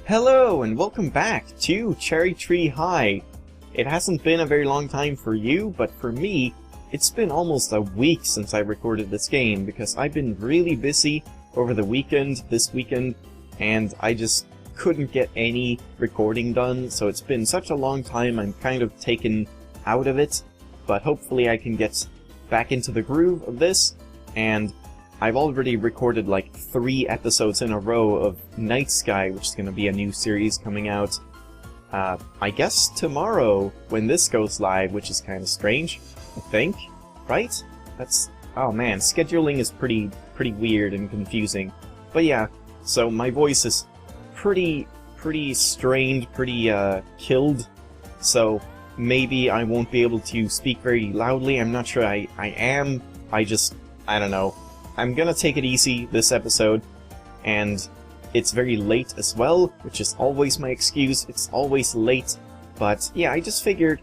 Hello and welcome back to Cherry Tree High. It hasn't been a very long time for you, but for me, it's been almost a week since I recorded this game because I've been really busy over the weekend, this weekend, and I just couldn't get any recording done, so it's been such a long time I'm kind of taken out of it, but hopefully I can get back into the groove of this, and I've already recorded like 3 episodes in a row of Night Sky, which is going to be a new series coming out, I guess tomorrow when this goes live, which is kind of strange, I think, right? Oh man, scheduling is pretty weird and confusing. But yeah, so my voice is pretty strained, pretty killed, so maybe I won't be able to speak very loudly. I'm not sure I am. I don't know. I'm gonna take it easy this episode, and it's very late as well, which is always my excuse. It's always late, but yeah, I just figured,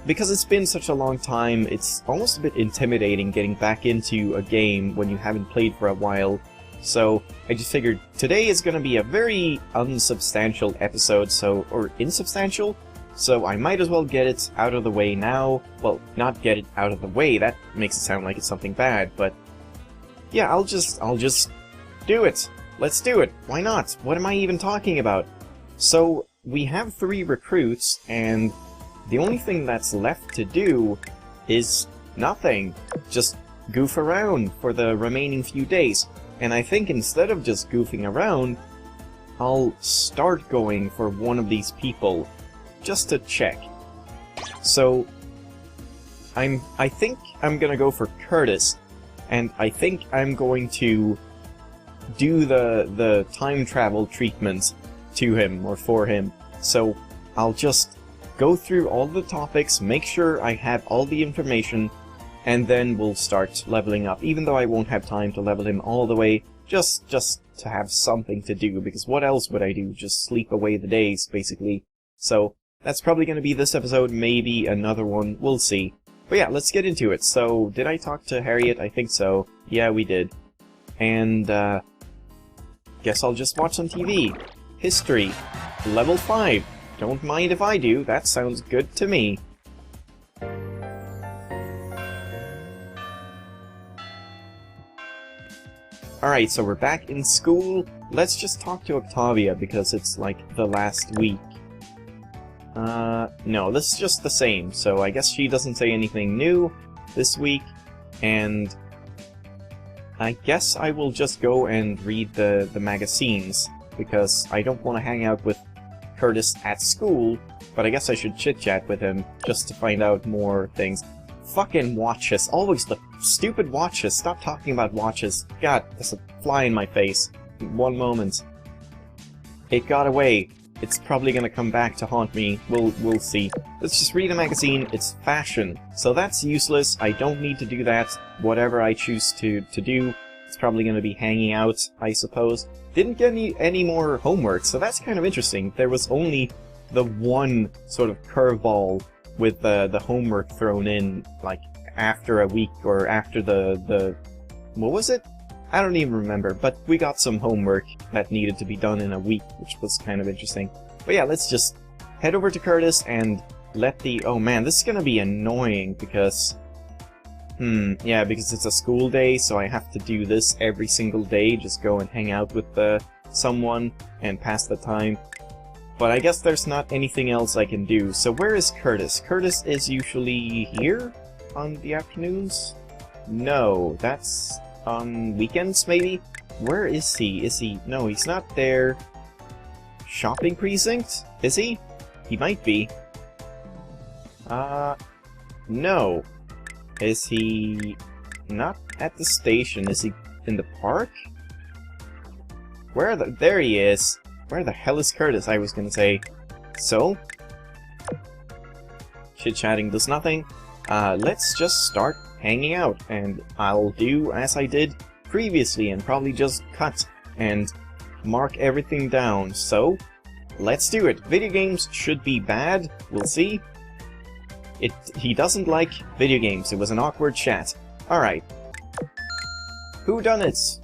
because it's been such a long time, it's almost a bit intimidating getting back into a game when you haven't played for a while. So I just figured today is gonna be a very unsubstantial episode, or insubstantial, so I might as well get it out of the way now. Well, not get it out of the way, that makes it sound like it's something bad, but yeah, I'll just do it. Let's do it. Why not? What am I even talking about? So, we have 3 recruits, and the only thing that's left to do is nothing. Just goof around for the remaining few days. And I think instead of just goofing around, I'll start going for one of these people, just to check. So, I think I'm gonna go for Curtis. And I think I'm going to do the time travel treatment to him, or for him. So I'll just go through all the topics, make sure I have all the information, and then we'll start leveling up. Even though I won't have time to level him all the way, just to have something to do, because what else would I do? Just sleep away the days, basically. So that's probably going to be this episode, maybe another one, we'll see. But yeah, let's get into it. So, did I talk to Harriet? I think so. Yeah, we did. And, guess I'll just watch some TV. History. Level 5. Don't mind if I do, that sounds good to me. Alright, so we're back in school. Let's just talk to Octavia, because it's like the last week. No, this is just the same, so I guess she doesn't say anything new this week, and I guess I will just go and read the magazines, because I don't want to hang out with Curtis at school, but I guess I should chit-chat with him just to find out more things. Fucking watches, always the stupid watches, stop talking about watches. God, there's a fly in my face. One moment. It got away. It's probably gonna come back to haunt me. We'll see. Let's just read a magazine. It's fashion. So that's useless. I don't need to do that. Whatever I choose to do, it's probably gonna be hanging out, I suppose. Didn't get any more homework, so that's kind of interesting. There was only the one sort of curveball with the homework thrown in, like, after a week, or after the... what was it? I don't even remember, but we got some homework that needed to be done in a week, which was kind of interesting. But yeah, let's just head over to Curtis and let the... oh man, this is gonna be annoying, because... yeah, because it's a school day, so I have to do this every single day, just go and hang out with someone and pass the time. But I guess there's not anything else I can do. So where is Curtis? Curtis is usually here on the afternoons? No, that's... on weekends, maybe? Where is he? No, he's not there. Shopping precinct? Is he? He might be. No. Is he not at the station? Is he in the park? There he is. Where the hell is Curtis, I was gonna say. So? Chit-chatting does nothing. Let's just start hanging out, and I'll do as I did previously and probably just cut and mark everything down. So, let's do it. Video games should be bad, we'll see. He doesn't like video games, it was an awkward chat. Alright. Whodunits?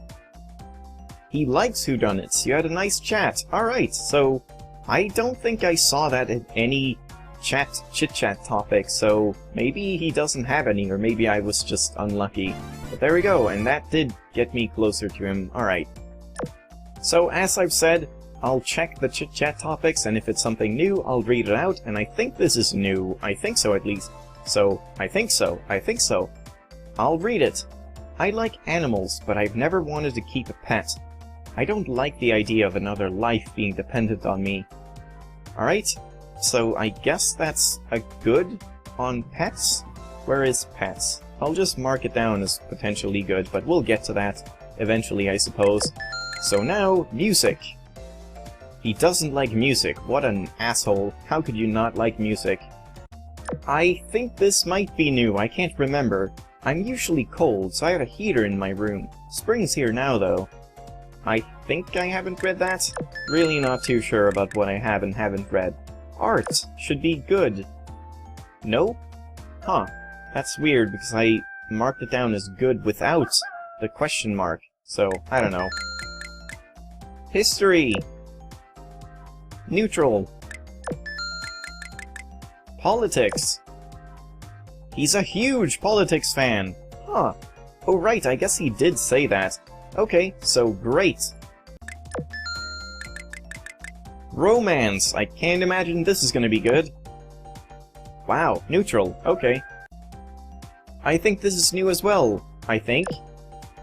He likes whodunits. You had a nice chat. Alright, so I don't think I saw that in any chit-chat topic, so maybe he doesn't have any, or maybe I was just unlucky. But there we go, and that did get me closer to him. Alright. So, as I've said, I'll check the chit-chat topics, and if it's something new, I'll read it out, and I think this is new. I think so, at least. So, I think so. I'll read it. I like animals, but I've never wanted to keep a pet. I don't like the idea of another life being dependent on me. Alright, so I guess that's a good on pets? Where is pets? I'll just mark it down as potentially good, but we'll get to that eventually, I suppose. So now, music. He doesn't like music. What an asshole. How could you not like music? I think this might be new. I can't remember. I'm usually cold, so I have a heater in my room. Spring's here now, though. I think I haven't read that. Really not too sure about what I have and haven't read. Art should be good. No? Huh. That's weird, because I marked it down as good without the question mark. So, I don't know. History. Neutral. Politics. He's a huge politics fan. Huh. Oh right, I guess he did say that. Okay, so great. Romance. I can't imagine this is gonna be good. Wow, neutral. Okay. I think this is new as well. I think.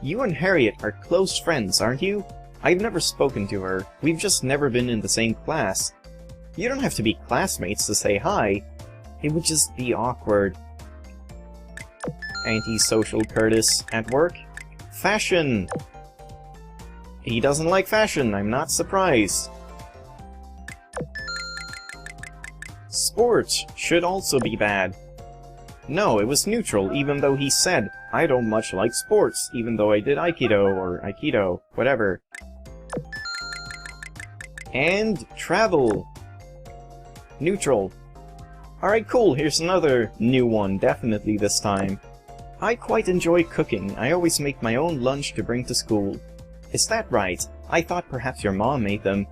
You and Harriet are close friends, aren't you? I've never spoken to her. We've just never been in the same class. You don't have to be classmates to say hi. It would just be awkward. Antisocial Curtis at work. Fashion. He doesn't like fashion, I'm not surprised. Sports should also be bad. No, it was neutral, even though he said, I don't much like sports, even though I did Aikido, or Aikido, whatever. And travel. Neutral. Alright, cool, here's another new one, definitely this time. I quite enjoy cooking. I always make my own lunch to bring to school. Is that right? I thought perhaps your mom made them.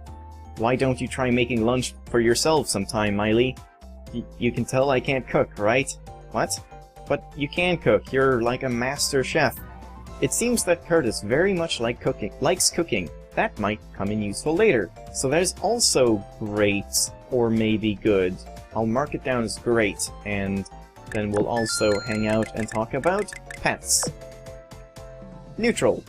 Why don't you try making lunch for yourself sometime, Miley? You can tell I can't cook, right? What? But you can cook, you're like a master chef. It seems that Curtis very much likes cooking. That might come in useful later. So there's also great, or maybe good. I'll mark it down as great, and then we'll also hang out and talk about pets. Neutral.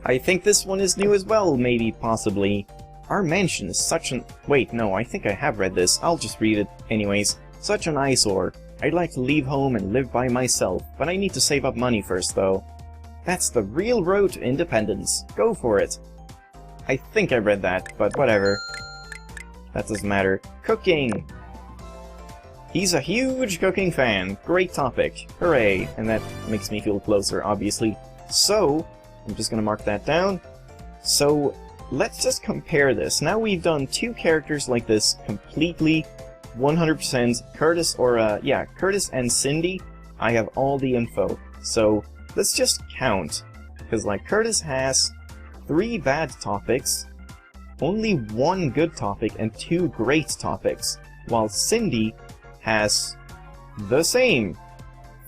I think this one is new as well, maybe, possibly. Our mansion is such an... Wait, no, I think I have read this. I'll just read it anyways. Such an eyesore. I'd like to leave home and live by myself, but I need to save up money first, though. That's the real road to independence. Go for it. I think I read that, but whatever. That doesn't matter. Cooking! He's a huge cooking fan. Great topic. Hooray! And that makes me feel closer, obviously. So, I'm just gonna mark that down. So, let's just compare this. Now we've done two characters like this completely, 100%. Curtis, or Curtis and Cindy, I have all the info. So, let's just count. Because, like, Curtis has 3 bad topics, only 1 good topic, and 2 great topics. While Cindy has the same.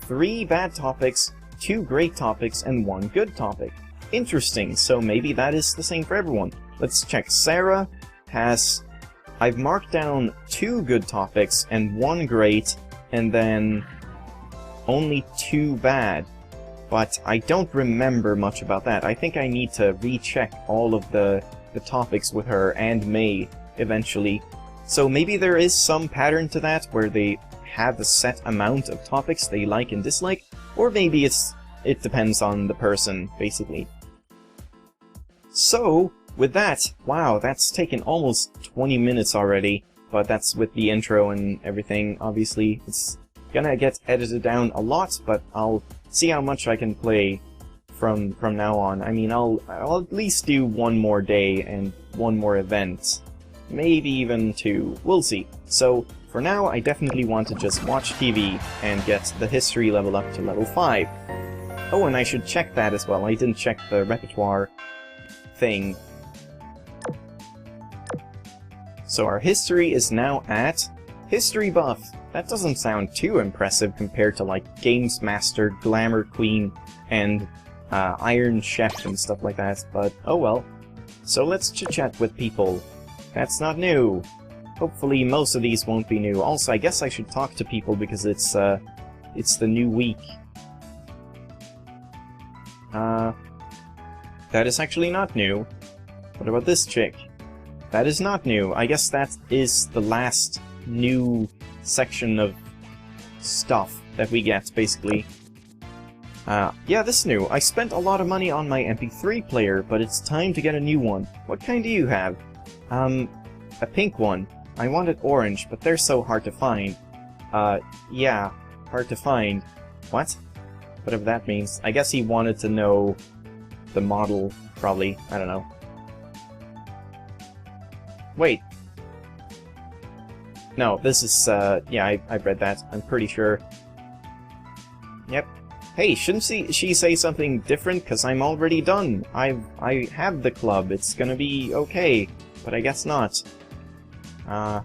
3 bad topics, 2 great topics, and 1 good topic. Interesting, so maybe that is the same for everyone. Let's check. Sarah has... I've marked down 2 good topics and 1 great, and then only 2 bad. But I don't remember much about that. I think I need to recheck all of the topics with her and May eventually. So maybe there is some pattern to that, where they have a set amount of topics they like and dislike, or maybe it depends on the person, basically. So, with that, wow, that's taken almost 20 minutes already, but that's with the intro and everything, obviously. It's gonna get edited down a lot, but I'll see how much I can play from now on. I mean, I'll at least do 1 more day and 1 more event. Maybe even 2. We'll see. So, for now, I definitely want to just watch TV and get the history level up to level 5. Oh, and I should check that as well. I didn't check the repertoire thing. So our history is now at History Buff. That doesn't sound too impressive compared to like Games Master, Glamour Queen, and Iron Chef and stuff like that, but oh well. So let's chit-chat with people. That's not new. Hopefully most of these won't be new. Also, I guess I should talk to people because it's the new week. That is actually not new. What about this chick? That is not new. I guess that is the last new section of stuff that we get, basically. Yeah, this is new. I spent a lot of money on my MP3 player, but it's time to get a new one. What kind do you have? A pink one. I wanted orange, but they're so hard to find. Yeah, hard to find. What? Whatever that means. I guess he wanted to know the model, probably. I don't know. Wait. No, this is, yeah, I read that. I'm pretty sure. Yep. Hey, shouldn't she say something different? Because I'm already done. I have the club. It's gonna be okay. But I guess not.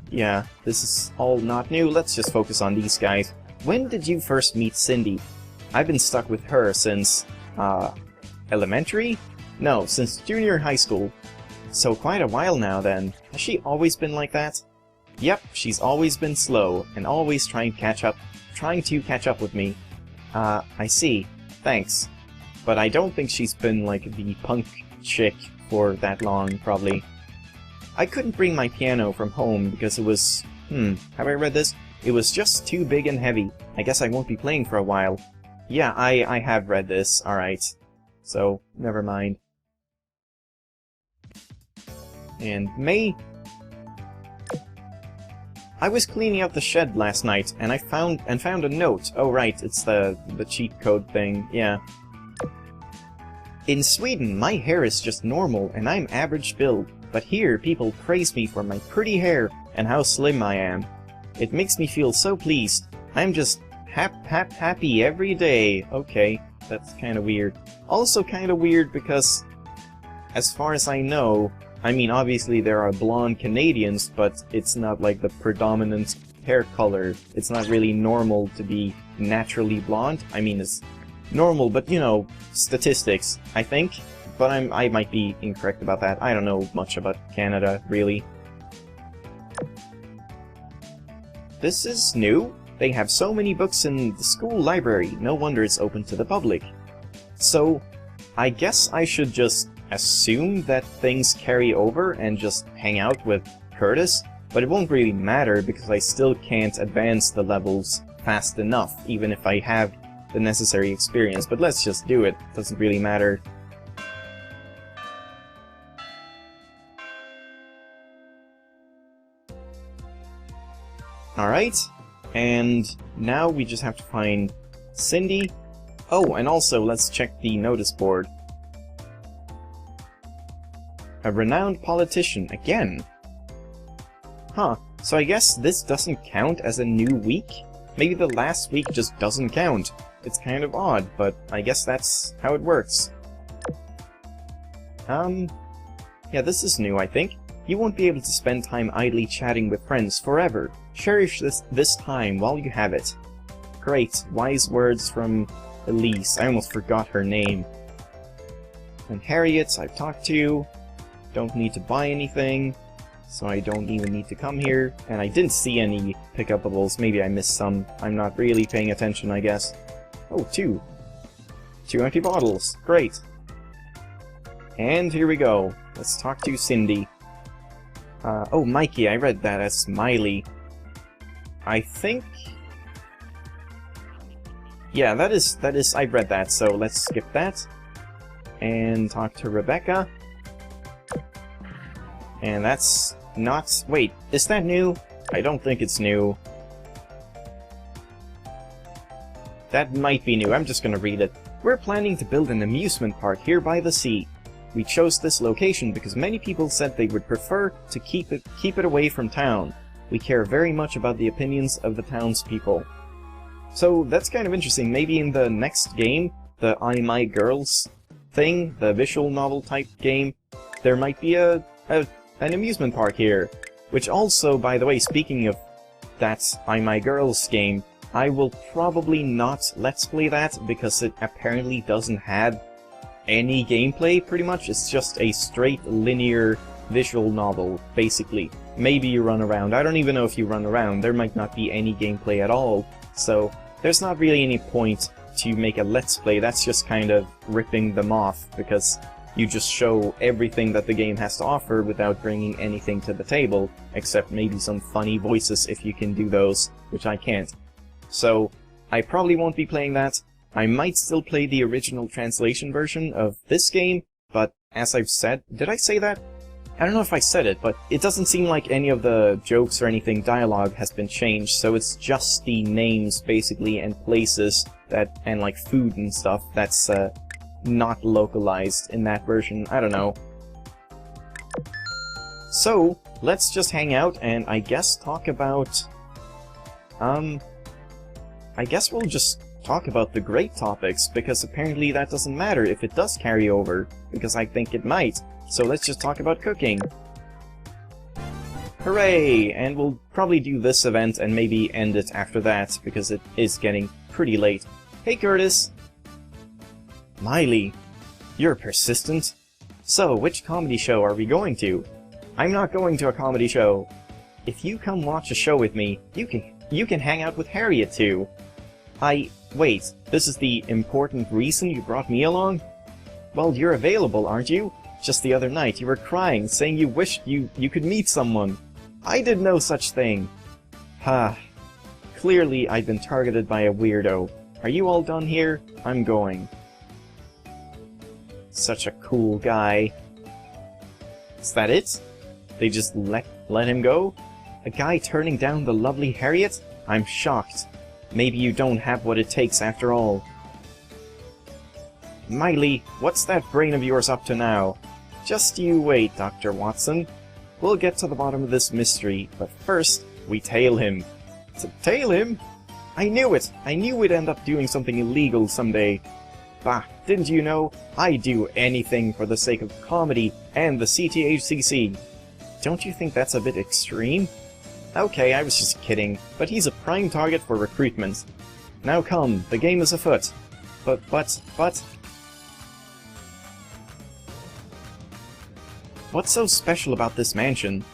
Yeah, this is all not new. Let's just focus on these guys. When did you first meet Cindy? I've been stuck with her since, elementary? No, since junior high school. So quite a while now then. Has she always been like that? Yep, she's always been slow, and always trying to catch up with me. I see. Thanks. But I don't think she's been like the punk chick for that long, probably. I couldn't bring my piano from home because it was... have I read this? It was just too big and heavy. I guess I won't be playing for a while. Yeah, I have read this, alright. So, never mind. And May... I was cleaning out the shed last night, and I found a note. Oh right, it's the cheat code thing, yeah. In Sweden, my hair is just normal, and I'm average build. But here, people praise me for my pretty hair and how slim I am. It makes me feel so pleased. I'm just happy every day. Okay, that's kind of weird. Also kind of weird because, as far as I know, I mean, obviously there are blonde Canadians, but it's not like the predominant hair color. It's not really normal to be naturally blonde. I mean, it's normal, but you know, statistics, I think. But I might be incorrect about that. I don't know much about Canada, really. This is new. They have so many books in the school library. No wonder it's open to the public. So, I guess I should just assume that things carry over and just hang out with Curtis, but it won't really matter because I still can't advance the levels fast enough, even if I have the necessary experience. But let's just do it. Doesn't really matter. Alright, and now we just have to find Cindy. Oh, and also let's check the notice board. A renowned politician, again. Huh, so I guess this doesn't count as a new week? Maybe the last week just doesn't count. It's kind of odd, but I guess that's how it works. Yeah, this is new, I think. You won't be able to spend time idly chatting with friends forever. Cherish this time while you have it. Great, wise words from Elise. I almost forgot her name. And Harriet, I've talked to. Don't need to buy anything, so I don't even need to come here. And I didn't see any pickupables. Maybe I missed some. I'm not really paying attention, I guess. Oh, two. 2 empty bottles. Great. And here we go. Let's talk to Cindy. Oh, Mikey, I read that as Smiley. I think... yeah, that is, I read that, so let's skip that. And talk to Rebecca. And that's not... wait, is that new? I don't think it's new. That might be new, I'm just gonna read it. We're planning to build an amusement park here by the sea. We chose this location because many people said they would prefer to keep it away from town. We care very much about the opinions of the townspeople. So that's kind of interesting. Maybe in the next game, the I My Girls thing, the visual novel type game, there might be an amusement park here. Which also, by the way, speaking of that I My Girls game, I will probably not Let's Play that because it apparently doesn't have any gameplay, pretty much. It's just a straight linear visual novel, basically. Maybe you run around. I don't even know if you run around. There might not be any gameplay at all. So there's not really any point to make a Let's Play. That's just kind of ripping them off, because you just show everything that the game has to offer without bringing anything to the table, except maybe some funny voices if you can do those, which I can't. So I probably won't be playing that. I might still play the original translation version of this game, but as I've said, did I say that? I don't know if I said it, but it doesn't seem like any of the jokes or anything, dialogue, has been changed, so it's just the names, basically, and places that, and like food and stuff, that's not localized in that version. I don't know. So, let's just hang out and I guess talk about... I guess we'll just talk about the great topics, because apparently that doesn't matter if it does carry over, because I think it might. So let's just talk about cooking. Hooray! And we'll probably do this event and maybe end it after that, because it is getting pretty late. Hey Curtis! Miley, you're persistent. So, which comedy show are we going to? I'm not going to a comedy show. If you come watch a show with me, you can hang out with Harriet too. Wait, this is the important reason you brought me along? Well, you're available, aren't you? Just the other night you were crying, saying you wished you could meet someone. I did no such thing. Ha. Clearly I've been targeted by a weirdo. Are you all done here? I'm going. Such a cool guy. Is that it? They just let him go? A guy turning down the lovely Harriet? I'm shocked. Maybe you don't have what it takes after all. Miley, what's that brain of yours up to now? Just you wait, Dr. Watson. We'll get to the bottom of this mystery, but first, we tail him. Tail him? I knew it! I knew we'd end up doing something illegal someday. Bah, didn't you know? I'd do anything for the sake of comedy and the CTHCC. Don't you think that's a bit extreme? Okay, I was just kidding, but he's a prime target for recruitment. Now come, the game is afoot. But... What's so special about this mansion?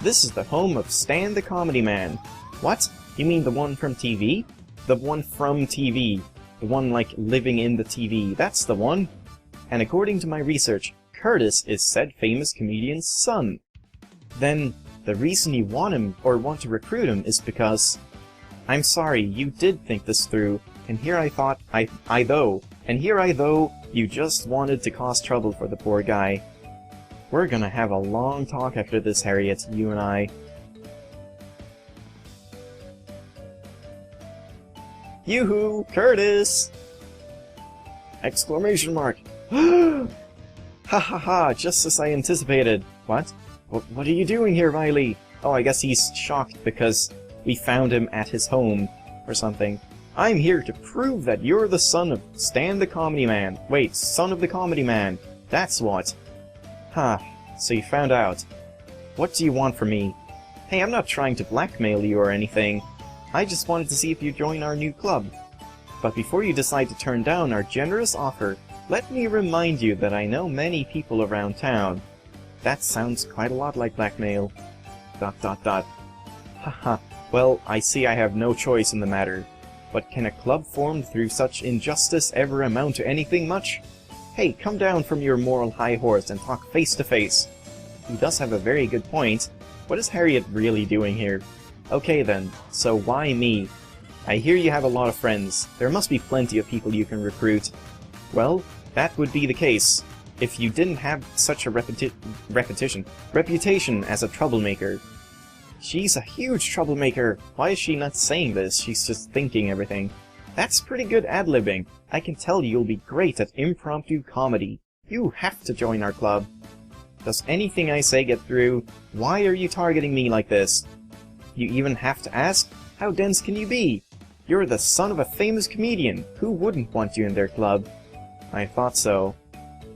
This is the home of Stan the Comedy Man. What? You mean the one from TV? The one from TV. The one, like, living in the TV. That's the one. And according to my research, Curtis is said famous comedian's son. Then, the reason you want him, or want to recruit him, is because... I'm sorry, you did think this through, and here I thought, you just wanted to cause trouble for the poor guy. We're gonna have a long talk after this, Harriet, you and I. Yoo-hoo! Curtis! Exclamation mark! Ha ha ha! Just as I anticipated! What? What are you doing here, Riley? Oh, I guess he's shocked because we found him at his home, or something. I'm here to prove that you're the son of Stan the Comedy Man. Wait, son of the Comedy Man. That's what. Huh, so you found out. What do you want from me? Hey, I'm not trying to blackmail you or anything. I just wanted to see if you'd join our new club. But before you decide to turn down our generous offer, let me remind you that I know many people around town. That sounds quite a lot like blackmail. ... Haha, well, I see I have no choice in the matter. But can a club formed through such injustice ever amount to anything much? Hey, come down from your moral high horse and talk face to face. He does have a very good point. What is Harriet really doing here? Okay then, so why me? I hear you have a lot of friends. There must be plenty of people you can recruit. Well, that would be the case if you didn't have such a reputation as a troublemaker. She's a huge troublemaker. Why is she not saying this? She's just thinking everything. That's pretty good ad-libbing. I can tell you'll be great at impromptu comedy. You have to join our club. Does anything I say get through? Why are you targeting me like this? You even have to ask? How dense can you be? You're the son of a famous comedian. Who wouldn't want you in their club? I thought so.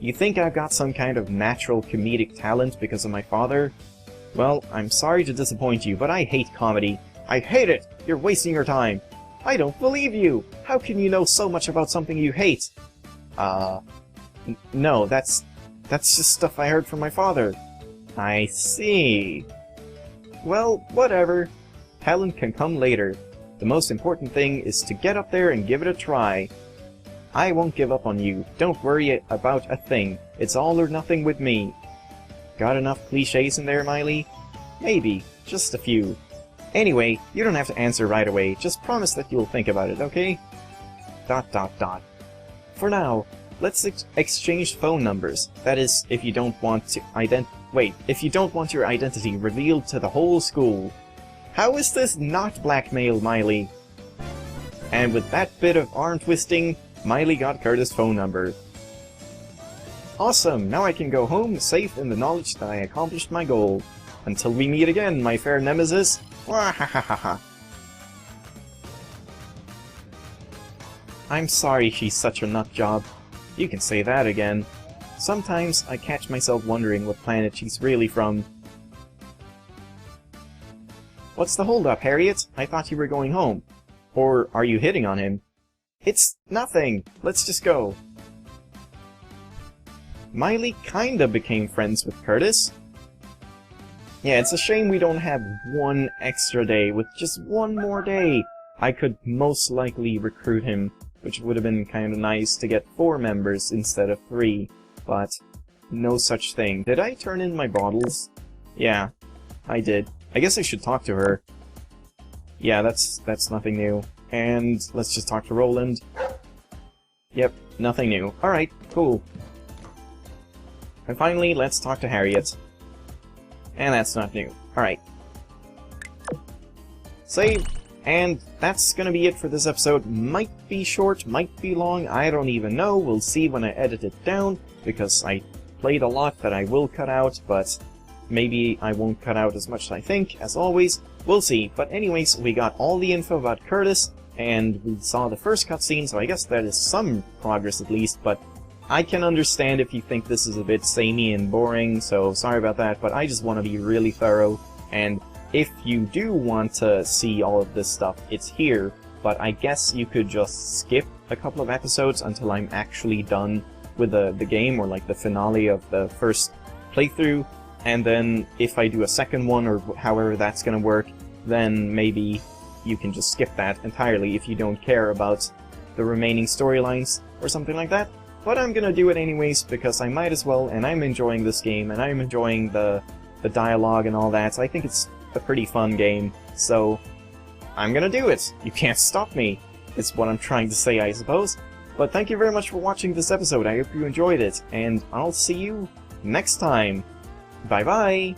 You think I've got some kind of natural comedic talent because of my father? Well, I'm sorry to disappoint you, but I hate comedy. I hate it! You're wasting your time! I don't believe you! How can you know so much about something you hate? No, that's just stuff I heard from my father. I see. Well, whatever. Talent can come later. The most important thing is to get up there and give it a try. I won't give up on you. Don't worry about a thing. It's all or nothing with me. Got enough cliches in there, Miley? Maybe. Just a few. Anyway, you don't have to answer right away. Just promise that you'll think about it, okay? ... For now, let's exchange phone numbers. That is, if you don't want to if you don't want your identity revealed to the whole school. How is this not blackmail, Miley? And with that bit of arm twisting, Miley got Curtis' phone number. Awesome! Now I can go home safe in the knowledge that I accomplished my goal. Until we meet again, my fair nemesis. Wahahaha. I'm sorry she's such a nutjob. You can say that again. Sometimes I catch myself wondering what planet she's really from. What's the holdup, Harriet? I thought you were going home. Or are you hitting on him? It's nothing! Let's just go. Miley kinda became friends with Curtis. Yeah, it's a shame we don't have one extra day. With just one more day, I could most likely recruit him, which would have been kinda nice to get 4 members instead of 3. But no such thing. Did I turn in my bottles? Yeah, I did. I guess I should talk to her. Yeah, that's nothing new. And let's just talk to Roland. Yep, nothing new. Alright, cool. And finally, let's talk to Harriet. And that's not new. Alright. Save. And that's gonna be it for this episode. Might be short, might be long, I don't even know. We'll see when I edit it down, because I played a lot that I will cut out, but maybe I won't cut out as much as I think, as always. We'll see. But anyways, we got all the info about Curtis, and we saw the first cutscene, so I guess that is some progress at least, but I can understand if you think this is a bit samey and boring, so sorry about that, but I just want to be really thorough, and if you do want to see all of this stuff, it's here, but I guess you could just skip a couple of episodes until I'm actually done with the game, or like the finale of the first playthrough, and then if I do a second one, or however that's gonna work, then maybe you can just skip that entirely if you don't care about the remaining storylines, or something like that. But I'm gonna do it anyways, because I might as well, and I'm enjoying this game, and I'm enjoying the dialogue and all that, so I think it's a pretty fun game, so I'm gonna do it! You can't stop me! It's what I'm trying to say, I suppose. But thank you very much for watching this episode, I hope you enjoyed it, and I'll see you next time! Bye bye!